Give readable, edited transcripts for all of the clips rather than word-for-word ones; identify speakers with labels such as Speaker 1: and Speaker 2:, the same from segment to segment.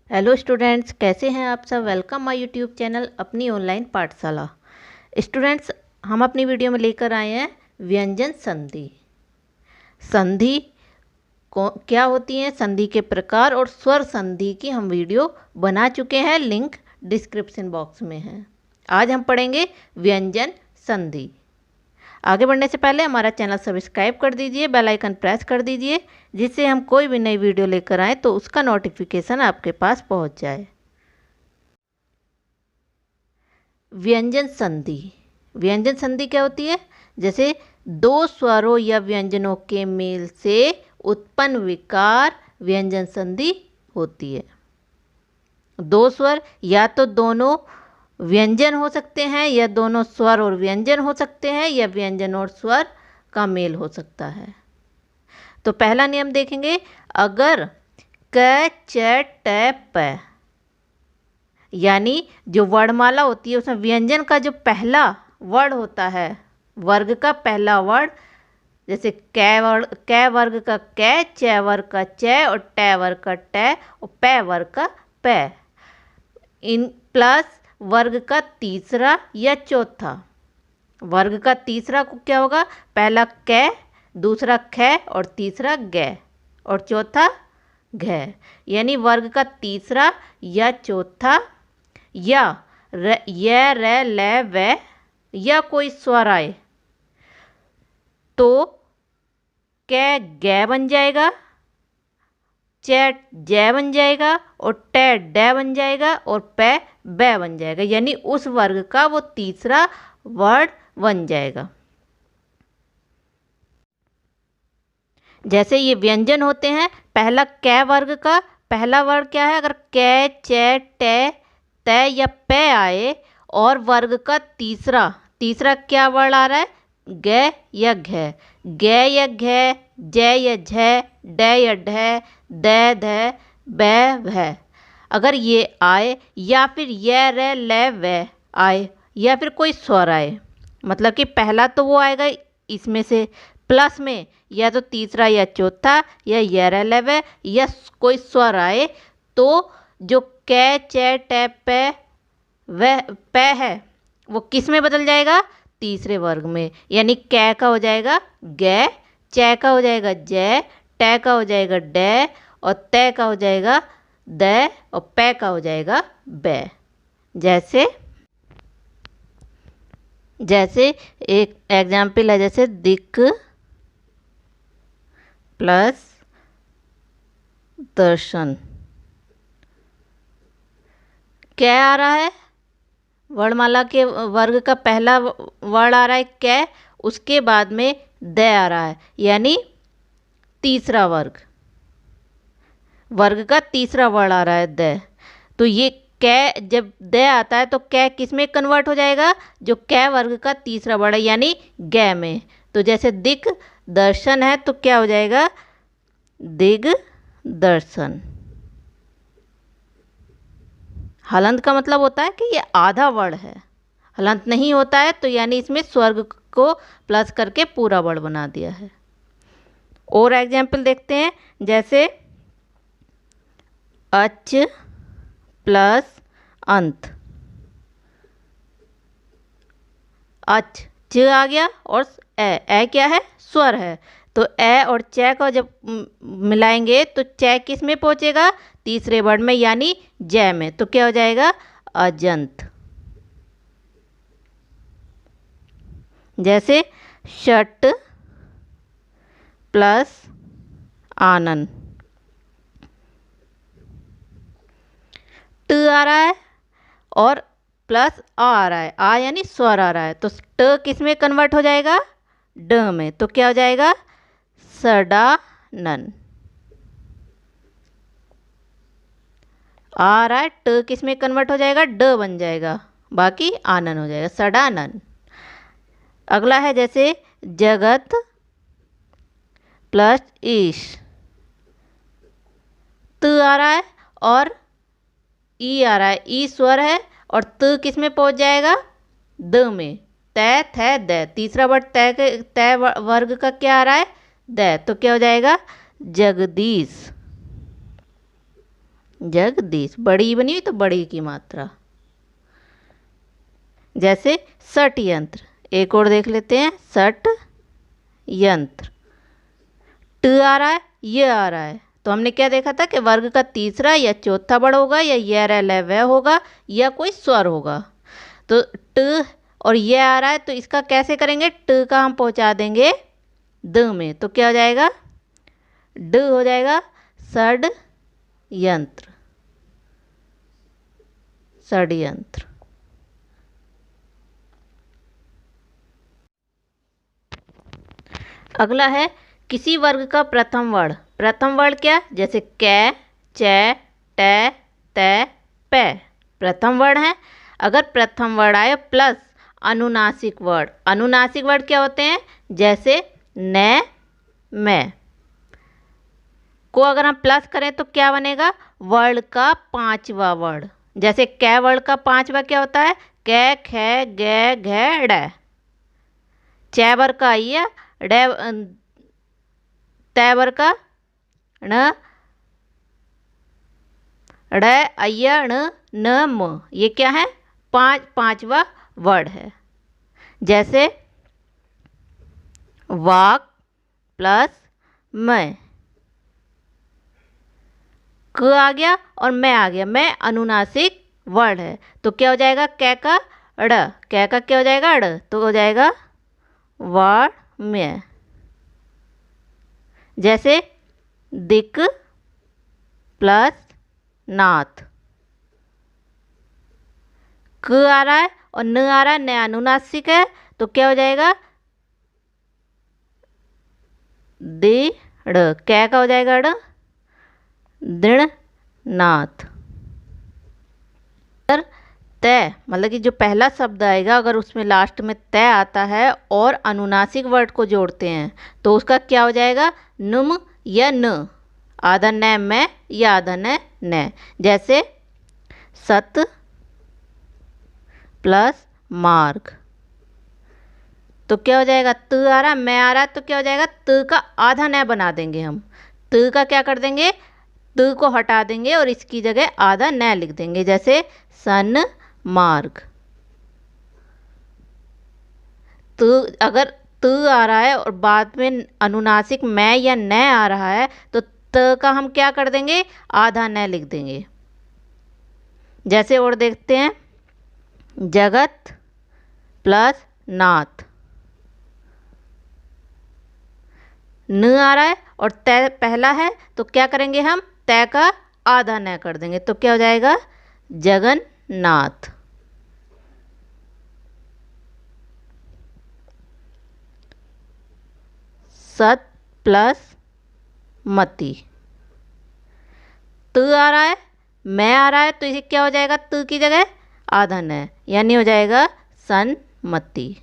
Speaker 1: Hello students, कैसे हैं आप सब। वेलकम माय यूट्यूब चैनल अपनी ऑनलाइन पाठशाला। स्टूडेंट्स, हम अपनी वीडियो में लेकर आए हैं व्यंजन संधि। संधि क्या होती हैं, संधि के प्रकार और स्वर संधि की हम वीडियो बना चुके हैं, लिंक डिस्क्रिप्शन बॉक्स में है। आज हम पढ़ेंगे व्यंजन संधि। आगे बढ़ने से पहले हमारा चैनल सब्सक्राइब कर दीजिए, बेल आइकन प्रेस कर दीजिए, जिससे हम कोई भी नई वीडियो लेकर आए तो उसका नोटिफिकेशन आपके पास पहुंच जाए। व्यंजन संधि। व्यंजन संधि क्या होती है? जैसे दो स्वरों या व्यंजनों के मेल से उत्पन्न विकार व्यंजन संधि होती है। दो स्वर या तो दोनों व्यंजन हो सकते हैं, या दोनों स्वर और व्यंजन हो सकते हैं, या व्यंजन और स्वर का मेल हो सकता है। तो पहला नियम देखेंगे, अगर क च ट प यानी जो वर्णमाला होती है उसमें व्यंजन का जो पहला वर्ण होता है, वर्ग का पहला वर्ण, जैसे क वर्ग का क, च वर्ग का च और ट वर्ग का ट और प वर्ग का प, इन प्लस वर्ग का तीसरा या चौथा। वर्ग का तीसरा को क्या होगा? पहला क, दूसरा ख और तीसरा ग और चौथा घ। यानी वर्ग का तीसरा या चौथा या य र ल व या कोई स्वर आए तो क ग बन जाएगा, च ज बन जाएगा और ट ड बन जाएगा और प ब बन जाएगा। यानी उस वर्ग का वो तीसरा वर्ण बन जाएगा। जैसे ये व्यंजन होते हैं, पहला क वर्ग का पहला वर्ण क्या है? अगर क च ट त या प आए और वर्ग का तीसरा तीसरा क्या वर्ण आ रहा है? ग या घ, ग या घ, ज या झ, ड या ढ, द ध, ब भ। अगर ये आए या फिर य र ल व आए या फिर कोई स्वर आए, मतलब कि पहला तो वो आएगा इसमें से, प्लस में या तो तीसरा या चौथा या य र ल व या कोई स्वर आए, तो जो क च ट प व प है वो किस में बदल जाएगा? तीसरे वर्ग में। यानी क का हो जाएगा ग, च का हो जाएगा ज, ट का हो जाएगा ड और त का हो जाएगा द और प का हो जाएगा ब। जैसे जैसे एक एग्जाम्पल है, जैसे दिक प्लस दर्शन। क्या आ रहा है? वर्णमाला के वर्ग का पहला वर्ण आ रहा है क, उसके बाद में द आ रहा है, यानी तीसरा वर्ग, वर्ग का तीसरा वर्ण आ रहा है द। तो ये क जब द आता है तो क किस में कन्वर्ट हो जाएगा? जो क वर्ग का तीसरा वर्ण है, यानी ग में। तो जैसे दिक दर्शन है तो क्या हो जाएगा? दिग दर्शन। हलंत का मतलब होता है कि ये आधा वर्ण है, हलंत नहीं होता है तो यानी इसमें स्वर्ग को प्लस करके पूरा वर्ण बना दिया है। और एग्जाम्पल देखते हैं, जैसे अच प्लस अंत। अच च आ गया और ए क्या है? स्वर है। तो ए और च को जब मिलाएंगे तो च किस में पहुंचेगा? तीसरे वर्ण में, यानी ज में। तो क्या हो जाएगा? अजंत। जैसे षट प्लस आनन। ट आ रहा है और प्लस आ रहा है, आ यानी स्वर आ रहा है, तो ट किस में कन्वर्ट हो जाएगा? ड में। तो क्या हो जाएगा? सडानन। आ रहा है, ट किस में कन्वर्ट हो जाएगा? ड बन जाएगा, बाकी आनन हो जाएगा, सडानन। अगला है जैसे जगत प्लस ईश। त आ रहा है और ई आ रहा है, ई स्वर है और त किस में पहुंच जाएगा? द में। तय थ द, तीसरा वर्ड तय वर्ग का क्या आ रहा है? द। तो क्या हो जाएगा? जगदीश। जगदीश, बड़ी बनी हुई तो बड़ी की मात्रा। जैसे षट यंत्र, एक और देख लेते हैं, षट यंत्र। ट आ रहा है, ये आ रहा है, तो हमने क्या देखा था कि वर्ग का तीसरा या चौथा वर्ड होगा, या य र ल व होगा, या कोई स्वर होगा। तो ट और ये आ रहा है, तो इसका कैसे करेंगे, ट का हम पहुंचा देंगे द में, तो क्या हो जाएगा, ड हो जाएगा, षड यंत्र, षड्यंत्र। अगला है किसी वर्ग का प्रथम वर्ण। प्रथम वर्ण क्या, जैसे कै, च, ट, त, प प्रथम वर्ण है। अगर प्रथम वर्ण आए प्लस अनुनासिक वर्ण, अनुनासिक वर्ण क्या होते हैं, जैसे न, मैं को अगर हम प्लस करें तो क्या बनेगा, वर्ण का पांचवा वर्ण। जैसे कै वर्ण का पांचवा क्या होता है, कै, ख, ग, घ, ड़। च वर्ग का आइए, तय वर्ग का ण, ड़, अय्य, ण, न, म, ये क्या है, पांचवा वर्ड है। जैसे वाक प्लस मैं, क आ गया और मैं आ गया, मैं अनुनासिक वर्ड है, तो क्या हो जाएगा, कै का ड़, कै का क्या हो जाएगा, ड़, तो हो जाएगा वाण्य। जैसे दिक प्लस नाथ, क आ रहा है और न आ रहा है, न अनुनासिक है, तो क्या हो जाएगा, दृढ़, कै का हो जाएगा ड़, दृढ़ नाथ। तय मतलब कि जो पहला शब्द आएगा अगर उसमें लास्ट में तय आता है और अनुनासिक वर्ड को जोड़ते हैं तो उसका क्या हो जाएगा, नुम या न, आधा न मैं या आधा न। जैसे सत प्लस मार्ग, तो क्या हो जाएगा, त आ रहा, मैं आ रहा, तो क्या हो जाएगा, त का आधा न बना देंगे हम, त का क्या कर देंगे, त को हटा देंगे और इसकी जगह आधा न लिख देंगे। जैसे सन मार्ग। तो अगर त आ रहा है और बाद में अनुनासिक मैं या न आ रहा है तो त का हम क्या कर देंगे, आधा न लिख देंगे। जैसे और देखते हैं, जगत प्लस नाथ, न आ रहा है और तय पहला है तो क्या करेंगे हम, तय का आधा न कर देंगे, तो क्या हो जाएगा, जगन्नाथ। सत प्लस मति, त आ रहा है, मैं आ रहा है, तो इसे क्या हो जाएगा, त की जगह आधा न, यानी हो जाएगा सन्मति।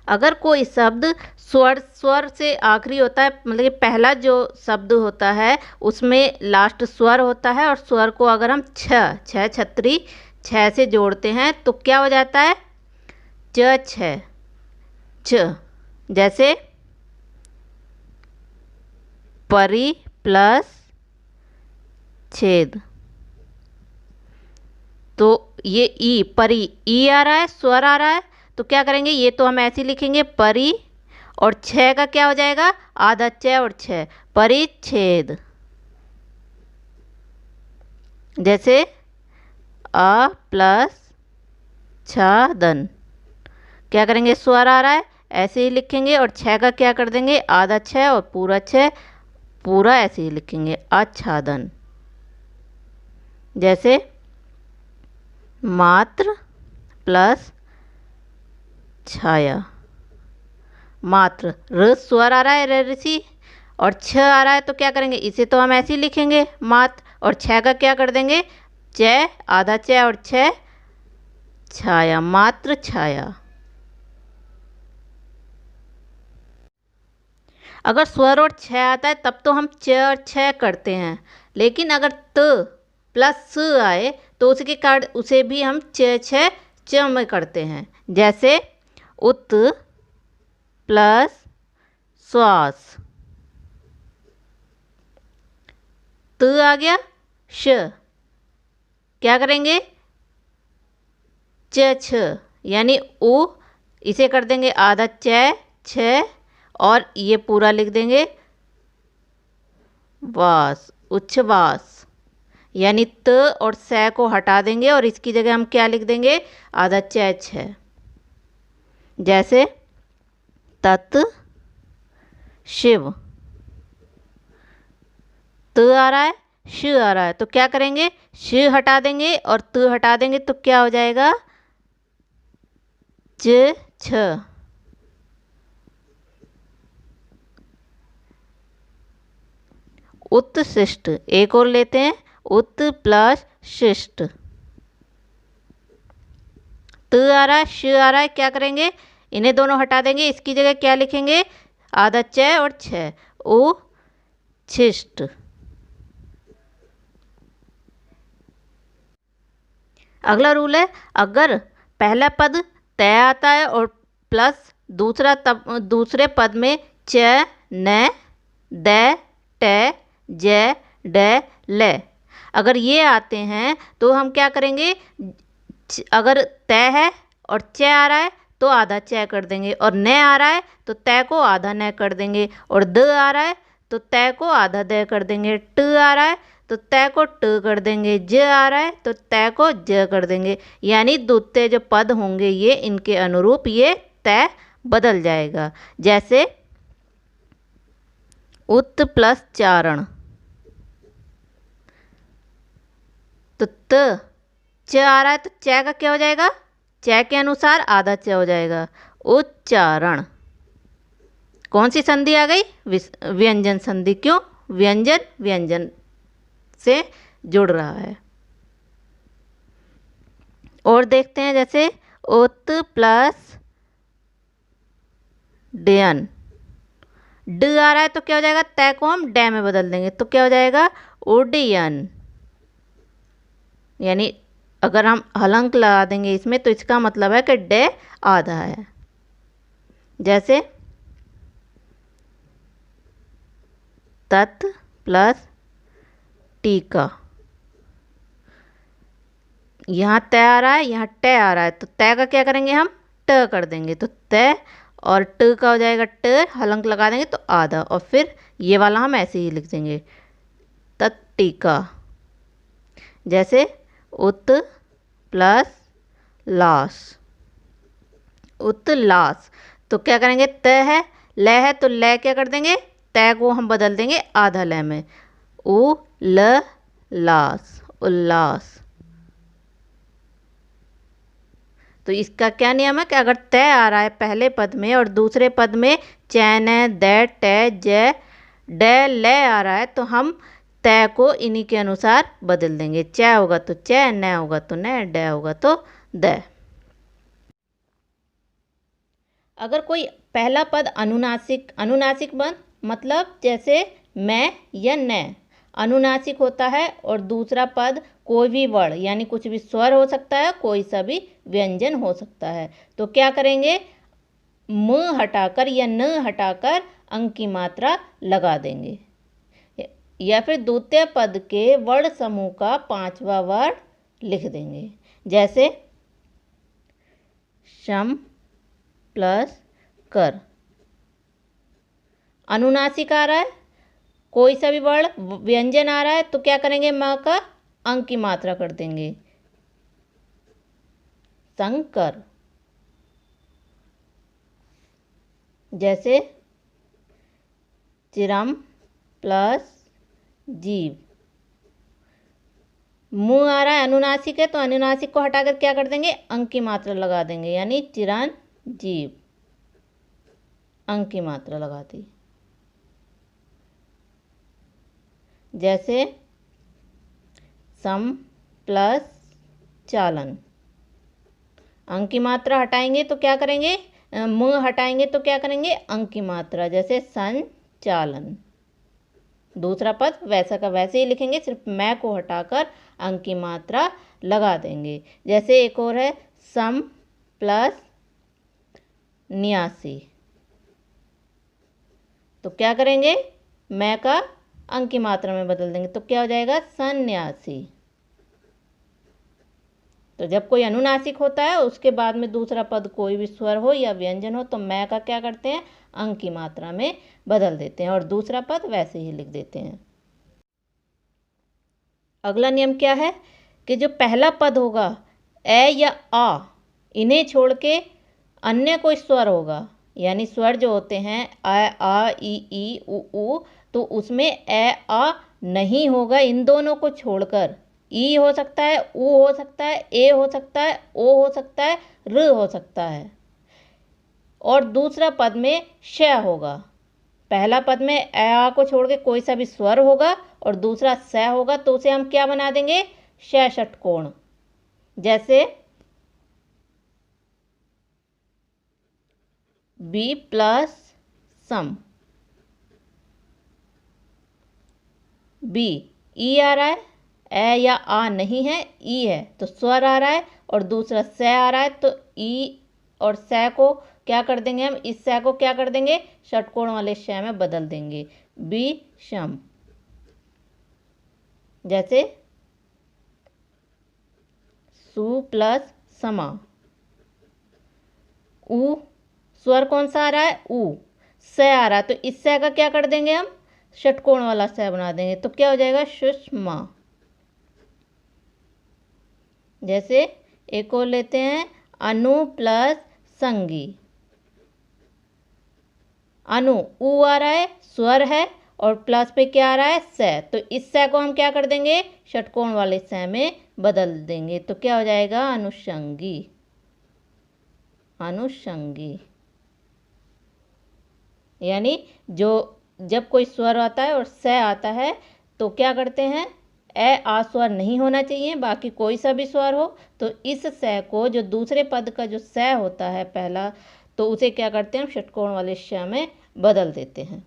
Speaker 1: अगर कोई शब्द स्वर से आखिरी होता है, मतलब कि पहला जो शब्द होता है उसमें लास्ट स्वर होता है और स्वर को अगर हम छ छतरी छ से जोड़ते हैं तो क्या हो जाता है, छ छ। जैसे परी प्लस छेद, तो ये ई, परी ई आ रहा है, स्वर आ रहा है, तो क्या करेंगे, ये तो हम ऐसे लिखेंगे परी, और छ का क्या हो जाएगा, आधा छ और छ, परिच्छेद। जैसे अ प्लस छादन, क्या करेंगे, स्वर आ रहा है ऐसे ही लिखेंगे और छ का क्या कर देंगे, आधा छ और पूरा छ, पूरा ऐसे ही लिखेंगे आच्छादन। जैसे मात्र प्लस छाया, मात्र, र स्वर आ रहा है, र ऋषि, और छ आ रहा है तो क्या करेंगे, इसे तो हम ऐसे ही लिखेंगे मात्र, और छ का क्या कर देंगे, च, आधा च और छ, छाया, मात्र छाया। अगर स्वर और छ आता है तब तो हम च और छ करते हैं, लेकिन अगर त प्लस स आए तो उसके कारण उसे भी हम च छ च में करते हैं। जैसे उत प्लस श्वास। त आ गया श, क्या करेंगे च छ, यानी उ इसे कर देंगे आधा च छ और ये पूरा लिख देंगे वास, उच्छ्वास। यानी त और स को हटा देंगे और इसकी जगह हम क्या लिख देंगे आधा च छ। जैसे तत् शिव, त आ रहा है श आ रहा है तो क्या करेंगे श हटा देंगे और त हटा देंगे तो क्या हो जाएगा च छ। उत्शिष्ट, एक और लेते हैं उत प्लस शिष्ट। त आ रहा है श आ रहा है, क्या करेंगे इन्हें दोनों हटा देंगे, इसकी जगह क्या लिखेंगे आधा च और छ, उ छिष्ट। अगला रूल है अगर पहला पद तय आता है और प्लस दूसरे पद में च न द ट ज ड ल, अगर ये आते हैं तो हम क्या करेंगे अगर तय है और च आ रहा है तो आधा च कर देंगे और न आ रहा है तो तय को आधा न कर देंगे और द आ रहा है तो तय को आधा द कर देंगे, ट आ रहा है तो तय को ट कर देंगे, ज आ रहा है तो तय को ज कर देंगे। यानी द्वितीय जो पद होंगे ये इनके अनुरूप ये तय बदल जाएगा। जैसे उत प्लस चारण, तो त च आ रहा है तो च का क्या हो जाएगा च के अनुसार आधा च हो जाएगा, उच्चारण। कौन सी संधि आ गई व्यंजन संधि, क्यों व्यंजन व्यंजन से जुड़ रहा है। और देखते हैं जैसे उत प्लस डयन, ड आ रहा है तो क्या हो जाएगा तय को हम ड में बदल देंगे तो क्या हो जाएगा उड्डयन। यानी अगर हम हलंक लगा देंगे इसमें तो इसका मतलब है कि ड आधा है। जैसे तत् प्लस टीका, यहाँ तय आ रहा है यहाँ ट आ रहा है तो तय का क्या करेंगे हम ट कर देंगे तो तय और ट का हो जाएगा ट, हलंक लगा देंगे तो आधा और फिर ये वाला हम ऐसे ही लिख देंगे तत्टीका। जैसे उत प्लस लास, उत्लास, तो क्या करेंगे त है ल है तो ल क्या कर देंगे तय को हम बदल देंगे आधा ल में, उ ल लास, उल्लास। तो इसका क्या नियम है कि अगर तय आ रहा है पहले पद में और दूसरे पद में चैन द ट ज ड ल आ रहा है तो हम तय को इन्हीं के अनुसार बदल देंगे, च होगा तो च, न होगा तो न, ड होगा तो द। अगर कोई पहला पद अनुनासिक पद मतलब जैसे मैं या न अनुनासिक होता है और दूसरा पद कोई भी वर्ण यानी कुछ भी स्वर हो सकता है, कोई सा भी व्यंजन हो सकता है, तो क्या करेंगे म हटाकर या न हटाकर अंक की मात्रा लगा देंगे या फिर द्वितीय पद के वर्ण समूह का पांचवा वर्ण लिख देंगे। जैसे शम प्लस कर, अनुनासिक आ रहा है कोई सा भी वर्ण व्यंजन आ रहा है तो क्या करेंगे म का अंक की मात्रा कर देंगे शंकर। जैसे चिरम प्लस जीव, मुंह आ रहा है अनुनासिक है तो अनुनासिक को हटाकर क्या कर देंगे अंक की मात्रा लगा देंगे यानी चिरन जीव, अंक की मात्रा लगा दी। जैसे सम प्लस चालन, अंक की मात्रा हटाएंगे तो क्या करेंगे मुंह हटाएंगे तो क्या करेंगे अंक की मात्रा, जैसे संचालन। दूसरा पद वैसा का वैसे ही लिखेंगे, सिर्फ मैं को हटाकर अंक की मात्रा लगा देंगे। जैसे एक और है सम प्लस 89, तो क्या करेंगे, मैं का अंक की मात्रा में बदल देंगे, तो क्या हो जाएगा, सन्यासी। तो जब कोई अनुनासिक होता है उसके बाद में दूसरा पद कोई भी स्वर हो या व्यंजन हो तो मैं का क्या करते हैं, अंक की मात्रा में बदल देते हैं और दूसरा पद वैसे ही लिख देते हैं। अगला नियम क्या है कि जो पहला पद होगा ए या आ, इन्हें छोड़ के अन्य कोई स्वर होगा, यानी स्वर जो होते हैं आ ई उ, तो उसमें ए आ नहीं होगा। इन दोनों को छोड़कर ई हो सकता है, उ हो सकता है, ए हो सकता है, ओ हो सकता है, र हो सकता है, और दूसरा पद में श होगा। पहला पद में ए आ को छोड़ के कोई सा भी स्वर होगा और दूसरा स होगा, तो उसे हम क्या बना देंगे, श षटकोण। जैसे बी प्लस सम, बी ई आ रहा है, ए या आ नहीं है, ई है, तो स्वर आ रहा है, और दूसरा स आ रहा है, तो ई और स को क्या कर देंगे हम, इस स को क्या कर देंगे, षटकोण वाले श में बदल देंगे, बी शम। जैसे सु प्लस समा, उ स्वर कौन सा आ रहा है, उ, स आ रहा है, तो इस स का क्या कर देंगे हम, षटकोण वाला स बना देंगे, तो क्या हो जाएगा, सुषमा। जैसे एक और लेते हैं, अनु प्लस संगी, अनु उ आ रहा है, स्वर है, और प्लस पे क्या आ रहा है, स, तो इस स को हम क्या कर देंगे, षटकोण वाले स में बदल देंगे, तो क्या हो जाएगा, अनुषंगी, अनुषंगी। यानी जो जब कोई स्वर आता है और स आता है तो क्या करते हैं, ए आ स्वर नहीं होना चाहिए, बाकी कोई सा भी स्वर हो, तो इस स को जो दूसरे पद का जो स होता है पहला, तो उसे क्या करते हैं, षटकोण वाले श में बदल देते हैं।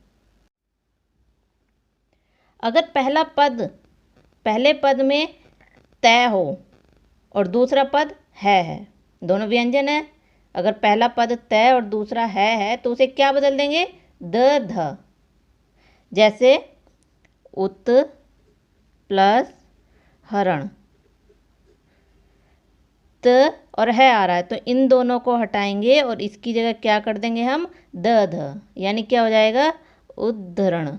Speaker 1: अगर पहले पद में तय हो और दूसरा पद है, दोनों व्यंजन है, अगर पहला पद तय और दूसरा है तो उसे क्या बदल देंगे, ध। जैसे उत प्लस हरण, त और है आ रहा है, तो इन दोनों को हटाएंगे और इसकी जगह क्या कर देंगे हम, ध, यानी क्या हो जाएगा, उद्धरण।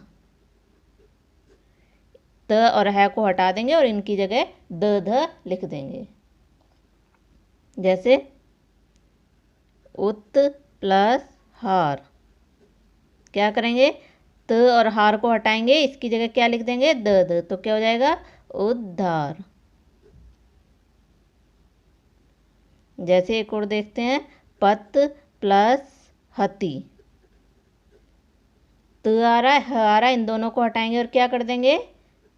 Speaker 1: त और है को हटा देंगे और इनकी जगह ध लिख देंगे। जैसे उत प्लस हार, क्या करेंगे, त और हार को हटाएंगे, इसकी जगह क्या लिख देंगे, द, तो क्या हो जाएगा, उद्धार। जैसे एक और देखते हैं, पत प्लस हति, त आ रहा है, ह आ रहा है, इन दोनों को हटाएंगे और क्या कर देंगे,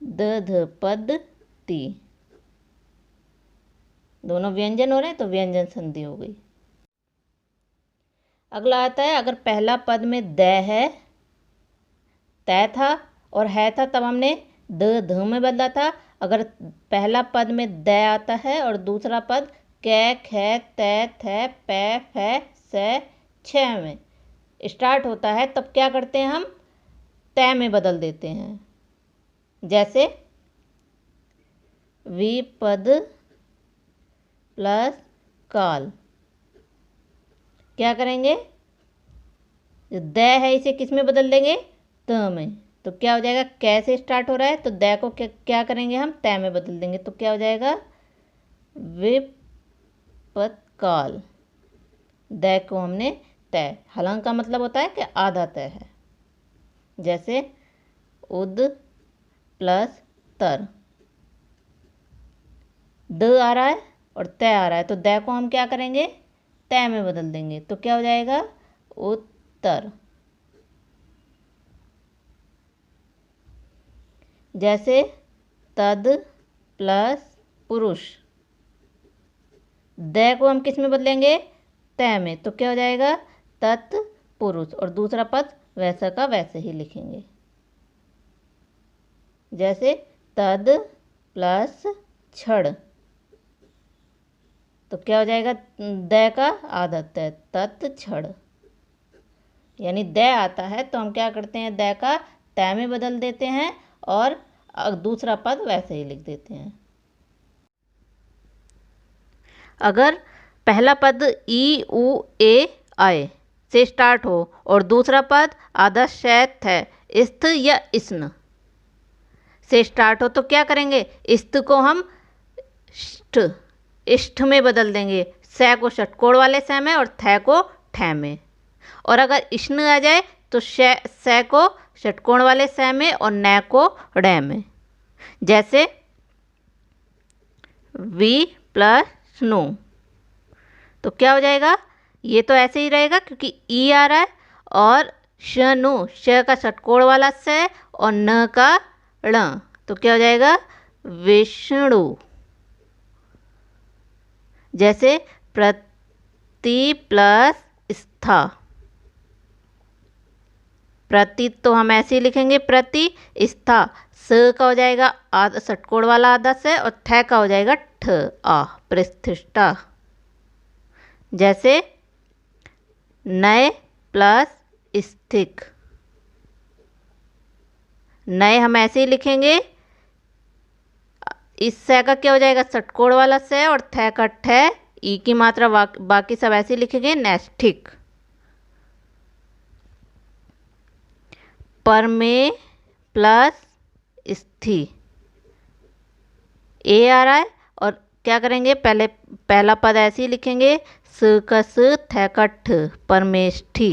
Speaker 1: ध पद ती, दोनों व्यंजन हो रहे हैं तो व्यंजन संधि हो गई। अगला आता है, अगर पहला पद में द है, तय था और है था, तब हमने ध में बदला था। अगर पहला पद में द आता है और दूसरा पद कै ख तै थ पै फ स छ में स्टार्ट होता है, तब क्या करते हैं हम, तय में बदल देते हैं। जैसे विपद प्लस काल, क्या करेंगे, जो द है इसे किस में बदल देंगे, त में, तो क्या हो जाएगा, कैसे स्टार्ट हो रहा है, तो द को क्या करेंगे हम, तय में बदल देंगे, तो क्या हो जाएगा, विपत्काल। द को हमने तय, हलंग का मतलब होता है कि आधा तय है। जैसे उद प्लस तर, द आ रहा है और तय आ रहा है, तो द को हम क्या करेंगे, तय में बदल देंगे, तो क्या हो जाएगा, उत्तर। जैसे तद प्लस पुरुष, द को हम किस में बदलेंगे, तय में, तो क्या हो जाएगा, तत्पुरुष, और दूसरा पद वैसा का वैसे ही लिखेंगे। जैसे तद प्लस छड़, तो क्या हो जाएगा, द का आधा तय, तत् छड़। यानी द आता है तो हम क्या करते हैं, द का तय में बदल देते हैं और दूसरा पद वैसे ही लिख देते हैं। अगर पहला पद ई उ ए आए से स्टार्ट हो और दूसरा पद आधा शैत है इस्त या इस्न से स्टार्ट हो तो क्या करेंगे, इस्त को हम इष्ट में बदल देंगे, स को षटकोण वाले स में और थ को ठ में। और अगर इष्ण आ जाए तो स को षटकोण वाले स में और न को ड़ में। जैसे वी प्लस नो, तो क्या हो जाएगा, ये तो ऐसे ही रहेगा क्योंकि ई आ रहा है और शनु, श का षटकोण वाला स और न का ण, तो क्या हो जाएगा विष्णु। जैसे प्रति प्लस स्था, प्रति तो हम ऐसे ही लिखेंगे प्रति, स्था स का हो जाएगा आधा षटकोण वाला आधा से और थ का हो जाएगा ठ आ प्रतिष्ठा। जैसे नए प्लस स्थिक, नए हम ऐसे ही लिखेंगे, इस स का क्या हो जाएगा षटकोण वाला स और थ का ठ, ई की मात्रा बाकी सब ऐसे ही लिखेंगे नैष्ठिक। पर में प्लस स्थि, ए आ रहा है और क्या करेंगे, पहला पद ऐसे ही लिखेंगे स का स थ का ठ, परमेष्ठी।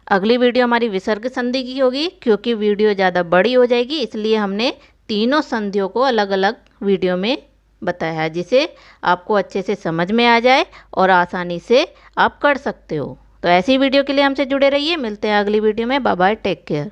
Speaker 1: अगली वीडियो हमारी विसर्ग संधि की होगी, क्योंकि वीडियो ज़्यादा बड़ी हो जाएगी इसलिए हमने तीनों संधियों को अलग अलग वीडियो में बताया है, जिसे आपको अच्छे से समझ में आ जाए और आसानी से आप कर सकते हो। तो ऐसी वीडियो के लिए हमसे जुड़े रहिए, मिलते हैं अगली वीडियो में। Bye bye, take care.